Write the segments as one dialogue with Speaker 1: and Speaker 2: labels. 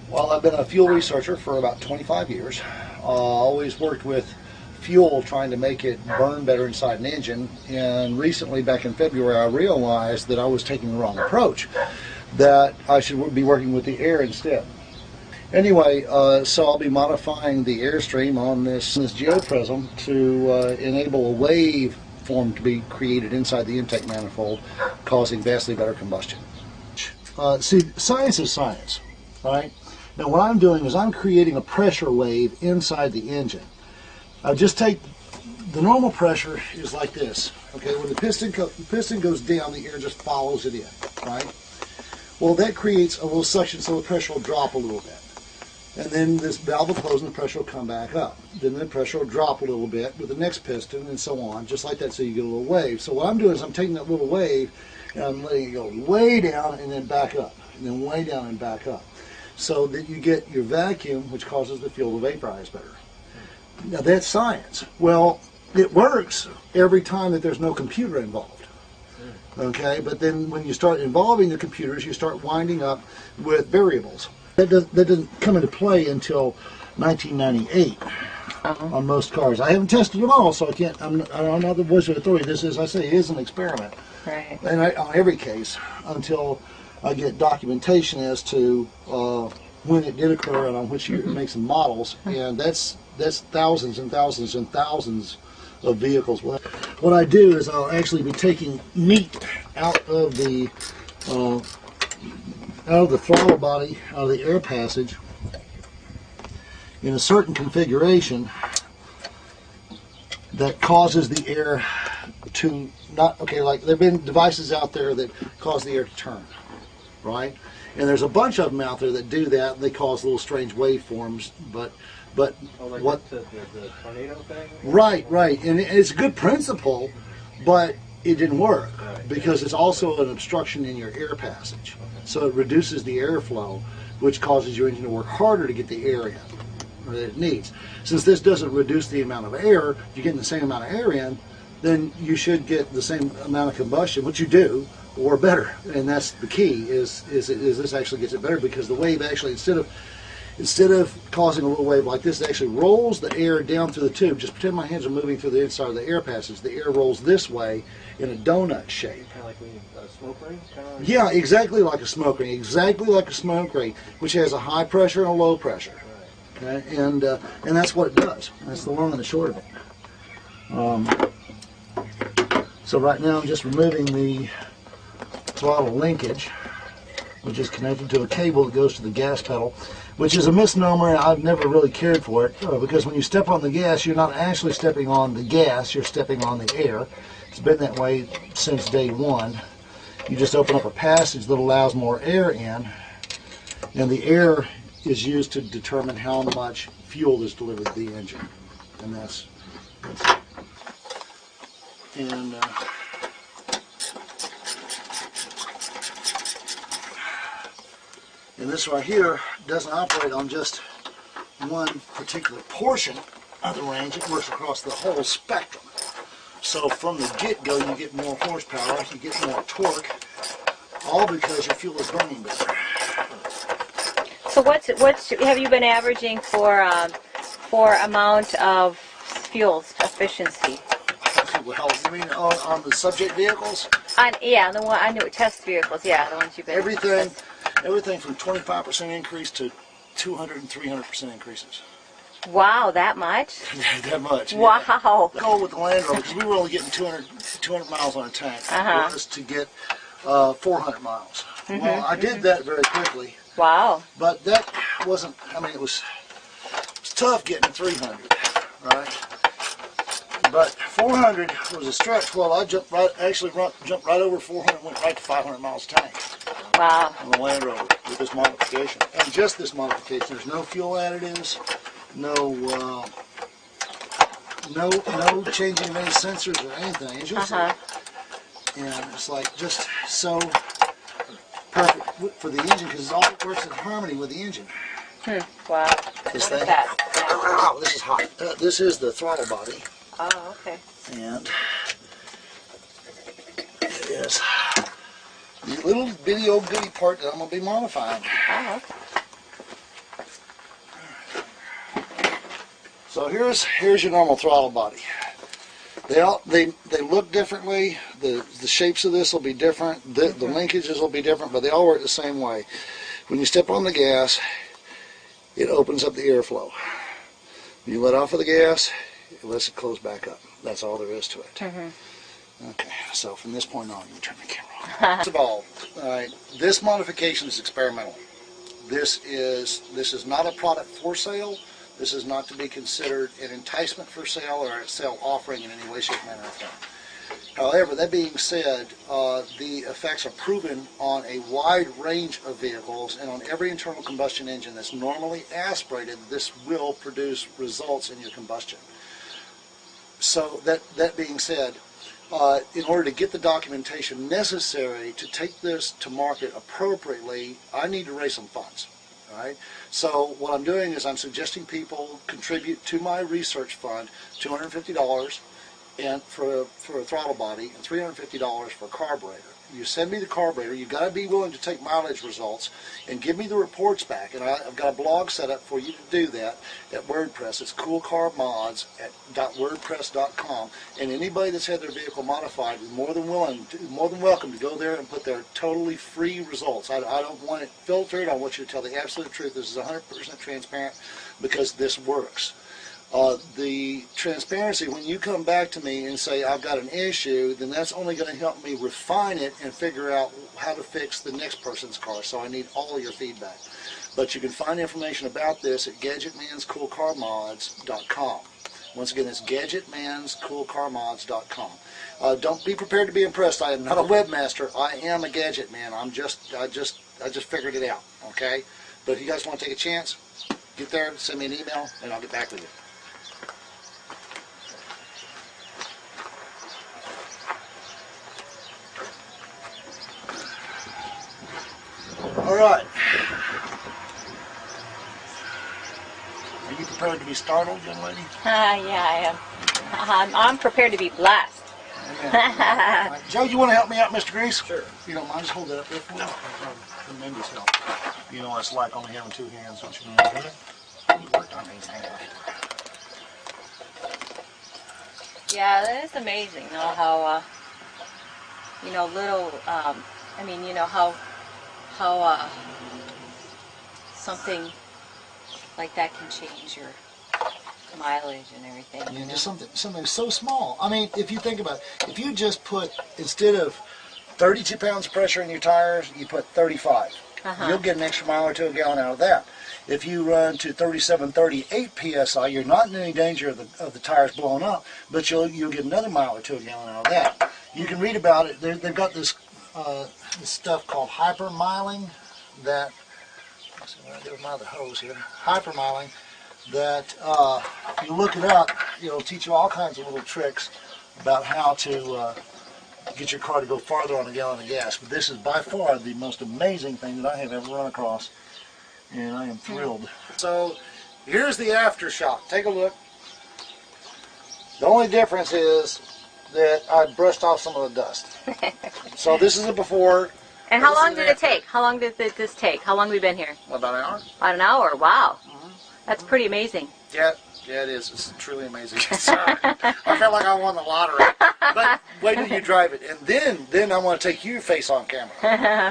Speaker 1: Well, I've been a fuel researcher for about 25 years. Always worked with fuel, trying to make it burn better inside an engine. And recently, back in February, I realized that I was taking the wrong approach, that I should be working with the air instead. Anyway, so I'll be modifying the airstream on this Prizm to enable a wave form to be created inside the intake manifold, causing vastly better combustion. See, science is science, right? Now what I'm doing is I'm creating a pressure wave inside the engine. I just take the normal pressure is like this. Okay, when the piston goes down, the air just follows it in, right? Well, that creates a little suction, so the pressure will drop a little bit. And then this valve will close and the pressure will come back up. Then the pressure will drop a little bit with the next piston and so on, just like that, so you get a little wave. So what I'm doing is I'm taking that little wave and I'm letting it go way down and then back up, and then way down and back up, so that you get your vacuum, which causes the fuel to vaporize better. Now that's science. Well, it works every time that there's no computer involved. Okay, but then when you start involving the computers, you start winding up with variables. That doesn't come into play until 1998 on most cars. I haven't tested them all, so I can't. I'm not the voice of authority. This is, I say, is an experiment.
Speaker 2: Right.
Speaker 1: And on every case, until I get documentation as to when it did occur and on which year it makes some models, and that's thousands and thousands and thousands of vehicles. What I do is I'll actually be taking meat out of the throttle body, out of the air passage, in a certain configuration that causes the air to not, okay, like there have been devices out there that cause the air to turn, right? And there's a bunch of them out there that do that. They cause little strange waveforms, but
Speaker 3: oh, like
Speaker 1: what
Speaker 3: the tornado thing?
Speaker 1: Right, and it's a good principle, but it didn't work because it's also an obstruction in your air passage. So it reduces the airflow, which causes your engine to work harder to get the air in that it needs. Since this doesn't reduce the amount of air, you're getting the same amount of air in, then you should get the same amount of combustion, which you do, or better. And that's the key, is this actually gets it better, because the wave actually, instead of causing a little wave like this, it actually rolls the air down through the tube. Just pretend my hands are moving through the inside of the air passage. The air rolls this way in a donut shape.
Speaker 3: Kind of like when you smoke ring? Like
Speaker 1: yeah, exactly like a smoke ring. Exactly like a smoke ring, which has a high pressure and a low pressure. Right. Okay, and that's what it does. That's the long and the short of it. So right now I'm just removing the throttle linkage, which is connected to a cable that goes to the gas pedal, which is a misnomer, and I've never really cared for it, because when you step on the gas, you're not actually stepping on the gas, you're stepping on the air. It's been that way since day one. You just open up a passage that allows more air in, and the air is used to determine how much fuel is delivered to the engine. And that's it. And this right here doesn't operate on just one particular portion of the range. It works across the whole spectrum. So from the get-go, you get more horsepower, you get more torque, all because your fuel is burning better.
Speaker 2: So what's have you been averaging for amount of fuel efficiency?
Speaker 1: Well, you mean on the subject vehicles?
Speaker 2: On the test vehicles, yeah, the ones you've been.
Speaker 1: Everything from 25% increase to 200 and 300% increases.
Speaker 2: Wow, that much?
Speaker 1: That much.
Speaker 2: Wow.
Speaker 1: Yeah. The goal with the Land Rover, because we were only getting 200 miles on a tank, was to get 400 miles. Well, I did that very quickly.
Speaker 2: Wow.
Speaker 1: But that wasn't, I mean, it was tough getting 300, right? But 400 was a stretch. Well, I jumped right over 400 and went right to 500 miles tank.
Speaker 2: Wow.
Speaker 1: On the Land Rover with this modification. And just this modification. There's no fuel additives, no changing of any sensors or anything. It's just and it's like just so perfect for the engine, because it all works in harmony with the engine.
Speaker 2: Wow.
Speaker 1: This
Speaker 2: what
Speaker 1: thing.
Speaker 2: Is that?
Speaker 1: Ow, this is hot. This is the throttle body.
Speaker 2: Oh, okay.
Speaker 1: And it is the little bitty old goody part that I'm going to be modifying.
Speaker 2: Oh, okay.
Speaker 1: So here's your normal throttle body. They look differently. The shapes of this will be different. The linkages will be different, but they all work the same way. When you step on the gas, it opens up the airflow. You let off of the gas, it lets it close back up. That's all there is to it. Okay, so from this point on, you turn the camera on. First of all right, this modification is experimental. This is not a product for sale. This is not to be considered an enticement for sale or a sale offering in any way, shape, manner, or form. However, that being said, the effects are proven on a wide range of vehicles, and on every internal combustion engine that's normally aspirated, this will produce results in your combustion. So that being said, in order to get the documentation necessary to take this to market appropriately, I need to raise some funds. All right? So what I'm doing is I'm suggesting people contribute to my research fund $250 and for a throttle body and $350 for a carburetor. You send me the carburetor. You've got to be willing to take mileage results and give me the reports back. And I've got a blog set up for you to do that at WordPress. It's coolcarmods at .wordpress.com. And anybody that's had their vehicle modified is more than welcome to go there and put their totally free results. I don't want it filtered. I want you to tell the absolute truth. This is 100% transparent because this works. The transparency, when you come back to me and say I've got an issue, then that's only going to help me refine it and figure out how to fix the next person's car. So I need all your feedback. But you can find information about this at GadgetMansCoolCarMods.com. Once again, it's GadgetMansCoolCarMods.com. Don't be prepared to be impressed. I am not a webmaster. I am a gadget man. I just figured it out. Okay. But if you guys want to take a chance, get there, send me an email, and I'll get back with you. All right. Are you prepared to be startled, young lady?
Speaker 2: Yeah, I am. I'm prepared to be blessed.
Speaker 1: Right. Joe, you want to help me out, Mr. Grease? Sure. If you don't mind, just hold that up there for me. Tremendous help. You know what it's like only having two hands, don't you know? You worked on these hands.
Speaker 2: Yeah, that is amazing, you know, how, little, how something like that can change your mileage and everything.
Speaker 1: Yeah, just something so small. I mean, if you think about it, if you just put, instead of 32 pounds of pressure in your tires, you put 35. You'll get an extra mile or two a gallon out of that. If you run to 37, 38 psi, you're not in any danger of the tires blowing up, but you'll get another mile or two a gallon out of that. You can read about it. They've got this stuff called hypermiling that, let's see, there's my other hose here, hypermiling, that if you look it up, it'll teach you all kinds of little tricks about how to get your car to go farther on a gallon of gas. But this is by far the most amazing thing that I have ever run across, and I am thrilled. So here's the aftershock. Take a look. The only difference is that I brushed off some of the dust. So this is a before.
Speaker 2: And how long did it take? How long did this take? How long have we been here?
Speaker 1: About an hour.
Speaker 2: About an hour. Wow. That's pretty amazing.
Speaker 1: Yeah, it is. It's truly amazing. I felt like I won the lottery. But wait till you drive it, and then I want to take you face on camera.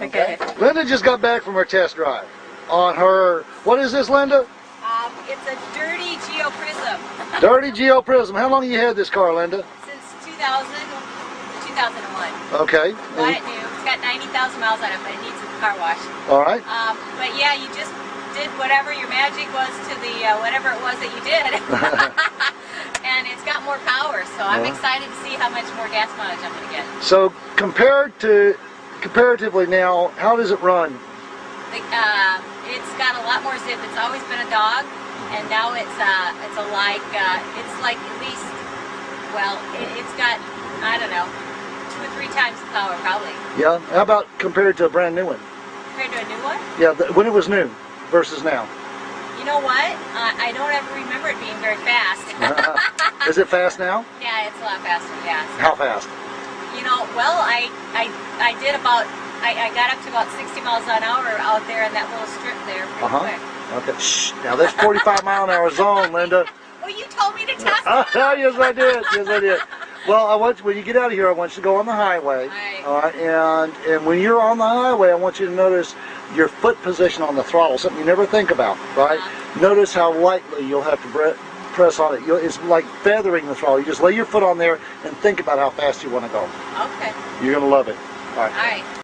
Speaker 2: Okay.
Speaker 1: Linda just got back from her test drive on her. What is this, Linda?
Speaker 2: It's a dirty Geo Prizm.
Speaker 1: Dirty Geo Prizm. How long have you had this car, Linda?
Speaker 2: Since 2001.
Speaker 1: Okay.
Speaker 2: Bought it new. It's got 90,000 miles on it, but it needs a car wash.
Speaker 1: All right.
Speaker 2: But yeah, you just did whatever your magic was to the whatever it was that you did, and it's got more power. So I'm excited to see how much more gas mileage I'm going to get. So comparatively now, how does it run? It's got a lot more zip. It's always been a dog, and now it's like at least, well, it's got, I don't know, 2 or 3 times the power probably. Yeah.
Speaker 1: How about compared to a brand new one?
Speaker 2: Compared to a new one?
Speaker 1: Yeah, when it was new versus now.
Speaker 2: You know what? I don't ever remember it being very fast.
Speaker 1: Is it fast now?
Speaker 2: Yeah, it's a lot faster. Yeah.
Speaker 1: How fast?
Speaker 2: You know, well, I did about. I got up to about 60 miles an hour out there in that little strip there pretty quick.
Speaker 1: Okay. Shh. Now that's 45 mile an hour zone, Linda.
Speaker 2: Well, you told me to test it.
Speaker 1: Yes, I did. Yes, I did. Well, I want you, when you get out of here, I want you to go on the highway. All right, and when you're on the highway, I want you to notice your foot position on the throttle, something you never think about, right? Notice how lightly you'll have to press on it. It's like feathering the throttle. You just lay your foot on there and think about how fast you want to go.
Speaker 2: Okay.
Speaker 1: You're going to love it. All right.
Speaker 2: All right.